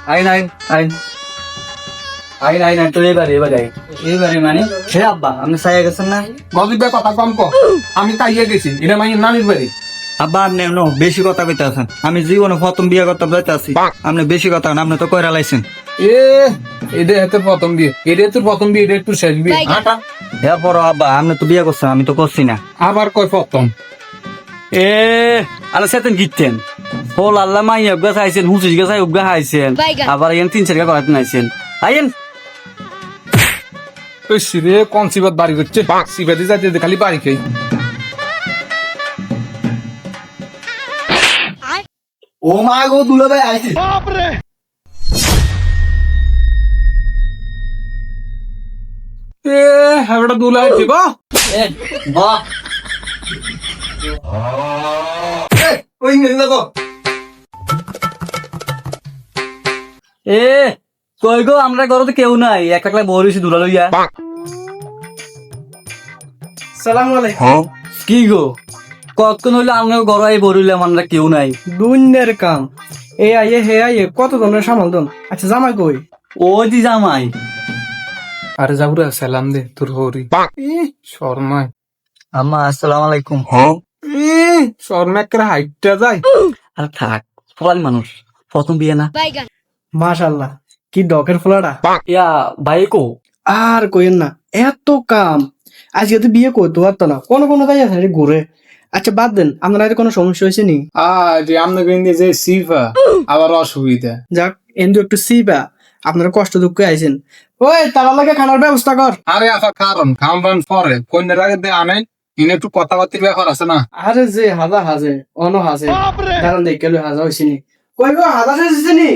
আইন আইন আইন আইন আইন আইন তো এবারে মানে হে আব্বা আপনি চাইয়া গেছেন না গজিব কথা কম ক আমি তাইয়া গেছি এটা মানে নানির বাড়ি আব্বা আপনি বেশি কথা কইতে আছেন আমি জীবনে প্রথম বিয়ে করতে যাইতে আছি আপনি বেশি কথা আপনি তো কইরা লাইছেন এ এটা তোর প্রথম বিয়ে এটা তোর প্রথম বিয়ে এটা তোর শেষ বিয়ে আটা এরপর আব্বা আপনি তো বিয়ে করছেন আমি তো করছি না আবার কয় প্রথম এ আলা সেতেন গিতেন হোল আল্লাহ মাই উগা খাইছেন হুসুস গা খাই উগা খাইছেন আবার এন 3-4 টাকা করাতে নাইছেন আইন ওই সিরে কোন সিবাত বাড়ি করছে সিবাতি যাইতে খালি বাড়ি খাই ও মা গো দুলা ভাই আইছে এ হাবড়া দুলা আছে গো এ বাহ ওই নিয়ে যাবো এ কই গো আমরা ঘরে তো কেউ নাই এক একলা বরিছি দুলা লইয়া সালাম আলাইকুম কি গো কতক্ষণ হইলো আমরা ঘরে আই বরিলাম আমরা কেউ নাই দুনিয়ার কাম এ আইয়ে হে আইয়ে কত ধরনের সামাল দন আচ্ছা জামাই কই ও দি জামাই আরে যাবুরা সালাম দে তোর হরি শর্মা আম্মা আসসালামু আলাইকুম শর্মা করে হাইটটা যায় আর থাক ফলান মানুষ প্রথম বিয়ে না মাশাআল্লাহ কি ডকের ফোলাটা ইয়া ভাই কো আর কইেন না এত কাম আজকে তো বিয়ে করতে পারতো না কোনো ভাই আছে ঘুরে আচ্ছা বাদ দেন আপনার আর কোনো সমস্যা হয়েছে নি যে আমরা কিন্তু যে সিফা আবার অসুবিধা যাক এন্দু একটু সিবা আপনারা কষ্ট দুঃখ আইছেন ওই তার লাগে খানার ব্যবস্থা কর আরে আফা কারণ খাওয়ান পরে কন্যার আগে দিয়ে আনেন ইনি একটু কথাবার্তির ব্যাপার আছে না আরে যে হাজা হাজে অন হাজে দাঁড়ান দেখে হাজা হয়েছে নি কই গো হাজা হয়েছে নি